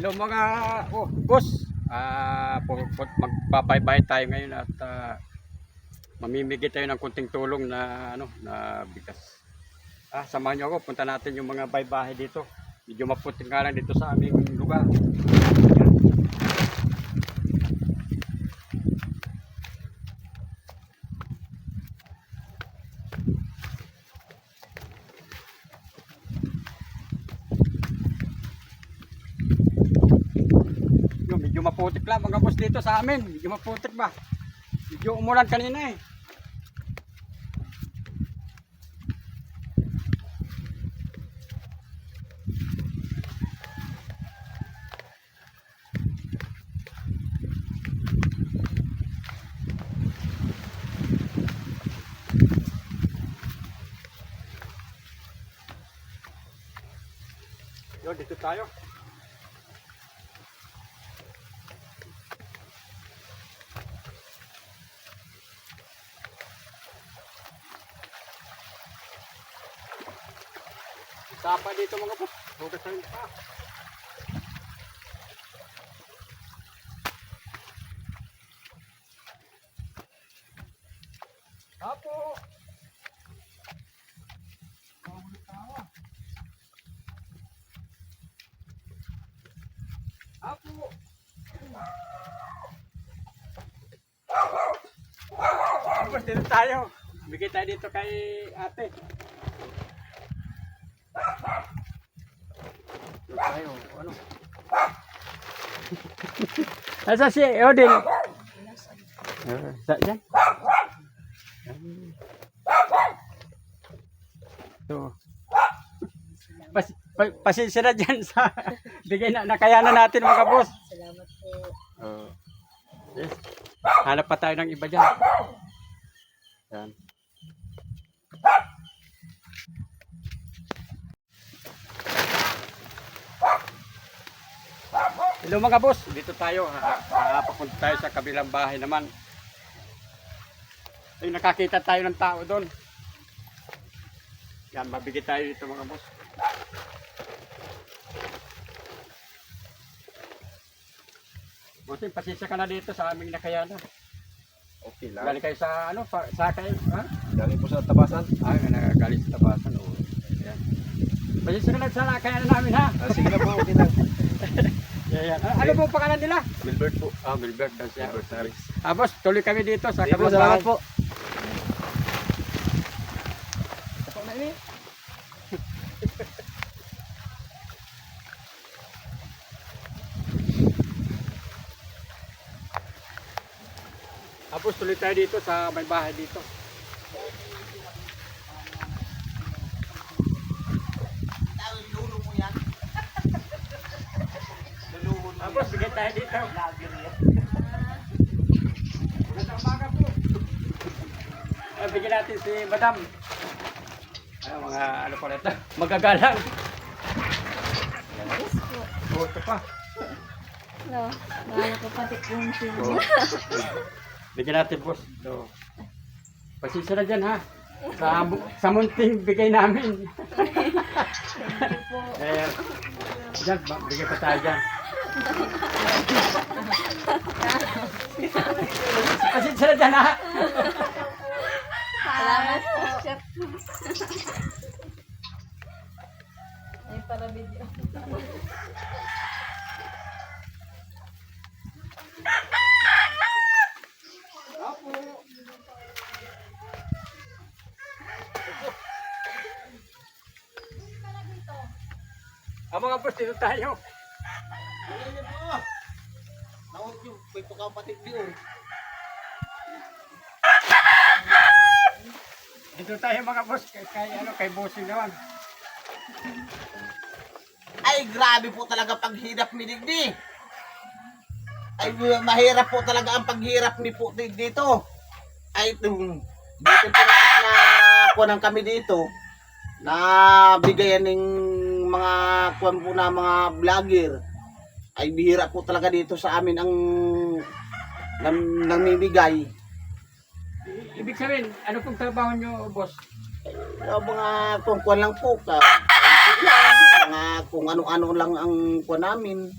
Hello mga boss. Magbabaybay tayo ngayon at mamimigay tayo ng kunting tulong na na bigas. Samahan niyo ako, punta natin yung mga baybahay dito. Medyo maputing nga lang dito sa aming lugar. Medyo maputik lang mga boss dito sa amin. Medyo maputik ba? Medyo umulan kanina eh. Yo, dito tayo. Sapa dito mga boss. Hugas tayo pa. Apo. Apo. Boss, dito tayo. Bigay tayo dito kay ate. Dito tayo. Ano? Asa si Odin? Diyan. So, pasensya na dyan sa bigay na nakayanan natin mga boss. Salamat po. Yes. Hanap pa tayo ng iba dyan. Yan. Hello mga boss, dito tayo. Papunta tayo sa kabilang bahay naman. Ay, nakakita tayo ng tao doon. Yan, mabigay tayo dito mga boss. Buti, pasensya ka na dito sa aming nakayanan. Okay lang. Galing kayo sa Sakay, ha? Galing po sa Tabasan. Galing sa Tabasan, oo. Yan. Pasensya ka na sa nakayanan namin, ha? Sige na po, okay lang. Yan. Ano po pangalan nila? Milbert po. Milbert. Milbert Harris. Boss, tuloy kami dito sa Sige po, kabilang salamat bahay. po. Tapos tuloy tayo dito sa may bahay dito. Tapos bigay tayo dito. Magandang umaga po. Bigyan natin si Madam. Mga ano pa ito. Magagalang. Yes po. Ito pa. No, bahala ko pati kung sino. Bigyan natin boss. So, pasensya na dyan ha. Sa munting bigay namin. Thank you po. Dyan, bigay pa tayo dyan. Pasensya na dyan ha. Salamat po. Ay, para video. Mga boss, dito tayo. Dito tayo mga boss, kay bossing naman. Ay, grabe po talaga paghirap ni Digdi. Ay, mahirap po talaga ang paghirap ni po dito. Ay, dito po na kunan kami dito na bigayan ng mga kuwan po na mga vlogger. Ay, bihira po talaga dito sa amin ang namimigay. Ibig sabihin, ano pong trabaho nyo, boss? Mga kuwan lang po. Mga kung ano-ano lang ang kuwan namin.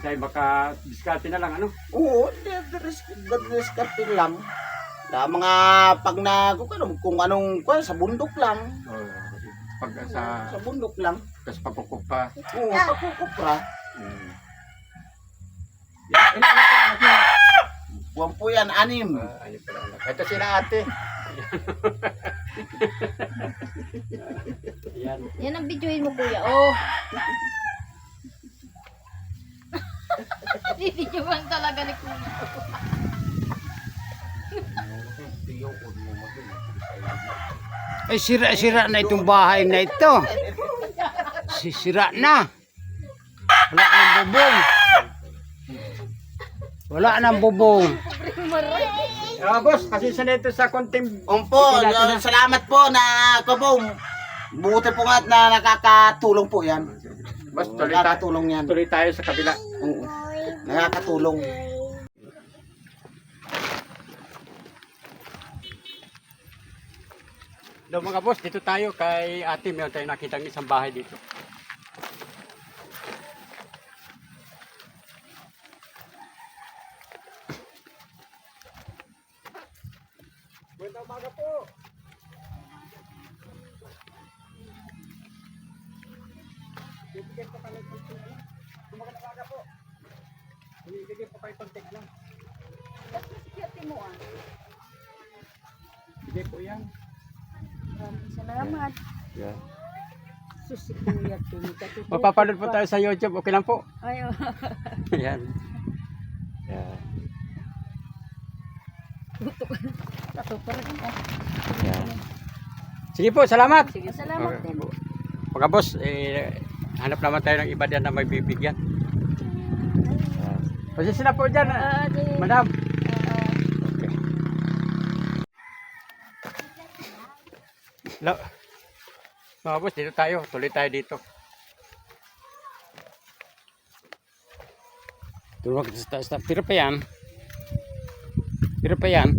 tayo maka-discarte na lang, ano? Oo, diskarte lang. Na mga pag kung anong sa bundok lang. Pag sa Sa bundok lang. kasi pagkukup pa. Oo, pagkukupra. Yan, ilan po natin? Buwan po yan, 6. Ano pala anak? Ito sila ate. Yan. Yan ang videoin mo, kuya. Oh. Video-videoan talaga ni kuya. Ay, sira-sira na itong bahay na ito. Sira na. Wala nang bubong. Wala nang bubong. Boss, pasensya na ito sa konting Umpo, salamat po na kabong. Buti po nga na nakakatulong po yan. boss, Nakakatulong yan. tuloy tayo sa kabila. Oo. Nakakatulong. Hello mga boss, dito tayo kay ate. Meron tayo nakitang isang bahay dito. Buwan umaga po. Bibigyan po kami konting ano. Magandang umaga po. Bibigyan po kayo konting lang. Bigay po yan. Salamat. Yeah. Susikuya to. Mapapanood po tayo sa YouTube. Okay lang po. Ay, Yan. Yeah. Super din. Yan. Sige po, salamat. Sige, salamat din. Mga boss, hanap naman tayo ng iba dyan na may bibigyan. Pasensya na po dyan, madam. Okay. Hello. Mga boss, dito tayo. Tuloy tayo dito. Tulog sa pira pa yan. Pira pa yan.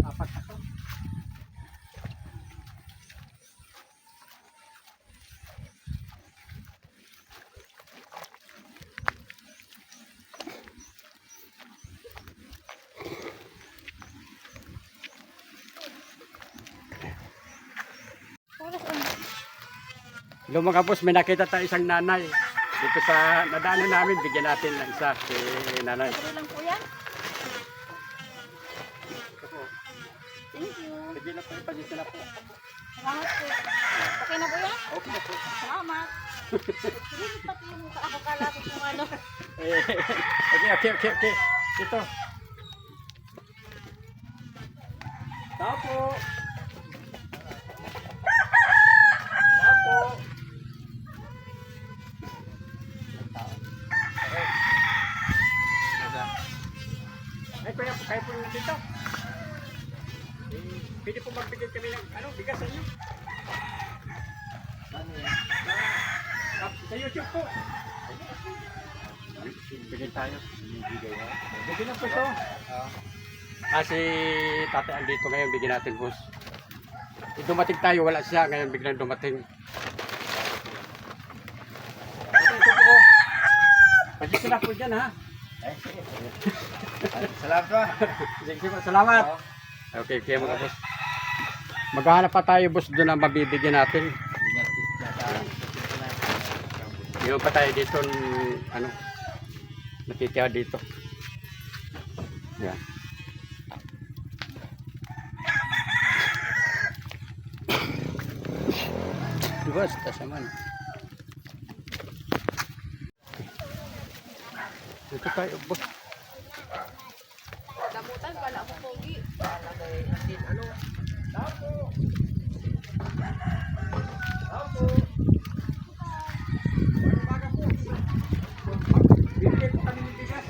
Hello mga boss, may nakita tayo isang nanay. Dito sa nadaanan namin, bigyan natin ng isa si nanay. Ano lang po yan? Thank you. Sige na po, pasensya na po. Salamat po. Okay na po yan? Okay na po. Salamat. Sige, pati yung mukha ako kala ko kung ano. Okay. Ito. Tapo. Ay, kaya kayo po nandito. Pwede po magbigay kami ng bigas sa inyo. Sa YouTube po. Bigyan tayo. Bigyan na po ito. Si tatay andito ngayon, bigyan natin boss. Dumating tayo, wala siya. Ngayon biglang dumating. Ito po. Pasensya na po dyan ha. Salamat ba? Sige po, salamat. Okay, mga boss. Maghahanap pa tayo boss doon na mabibigyan natin. Hindi pa tayo dito natitira dito. Yan. Boss, kasaman. Dito tayo boss. Damutan pala ako pogi. Bibigyan po kami ng bigas.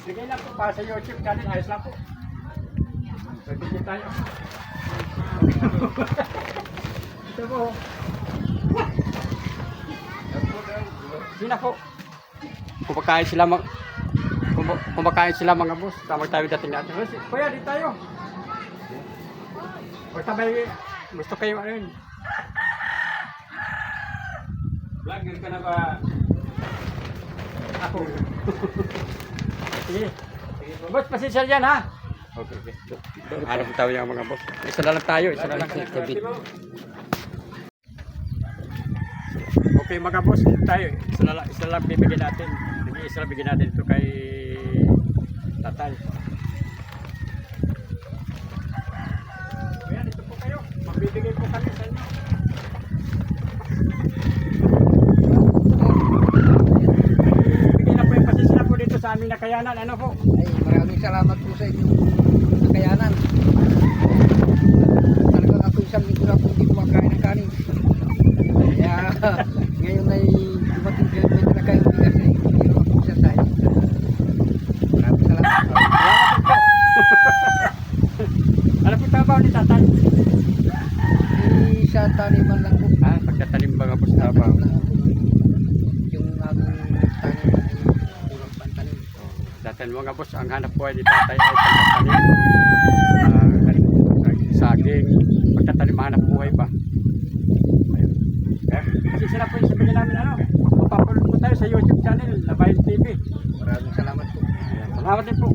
Bigay lang po para sa YouTube channel. Ayos lang po. Bibigyan tayo. Ito po. Sina po. Kumakain sila mga boss. Tama tayo dating natin. Kuya, di tayo. Basta may gusto kayo ano. Vlogger ka na ba? Ako. Sige. Boss, pasensya yan ha. Okay, okay. Alam mo tayo yung mga boss. Isa na lang tayo, isa na lang. Okay mga boss, tayo. Isa lang bibigyan natin. Isa lang bigyan natin ito kay tatay. Ayan, ito po kayo. Magbibigay po kami sa inyo. Bigyan na po yung pasensya po dito sa aming nakayanan. Ano po? Ay, maraming salamat po sa inyong nakayanan. Talagang ako isang linggo na po hindi kumakain ng kanin. Kaya ngayon ay dumating kayo may nakain bigas ay hindi naman po siya tayo. Maraming salamat po. Salamat po. Ano po trabaho ni tatay? Sa taniman lang po. Ah, pagtatanim mga boss trabaho. Yung aming taniman ay kulang pantanim. Dati mga boss, ang hanap buhay ni tatay ay pagtatanim. Saging, pagtatanim hanap buhay ba? Ayun. Kasi sila po yung sabihin namin ano, mapapulot po tayo sa YouTube channel, Labayan TV. Maraming salamat po. Ayan, salamat din po.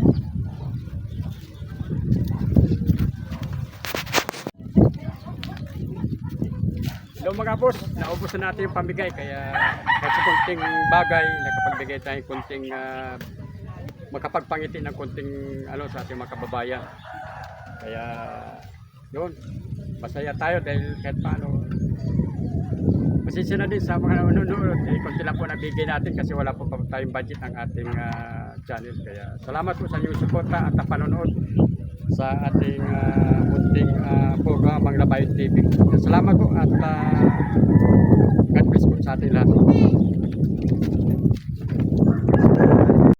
Hello mga boss, naubos na natin yung pamigay kaya kahit sa kunting bagay, nakapagbigay tayo kunting makapagpangiti ng kunting ano sa ating mga kababayan. Kaya yun, masaya tayo dahil kahit paano. Pasensya na din sa mga nanonood, kunti lang po nabigay natin kasi wala po pa tayong budget ng ating channel. Kaya salamat po sa inyong suporta at panonood sa ating munting programang Labayan TV. Salamat po at God bless po sa ating lahat.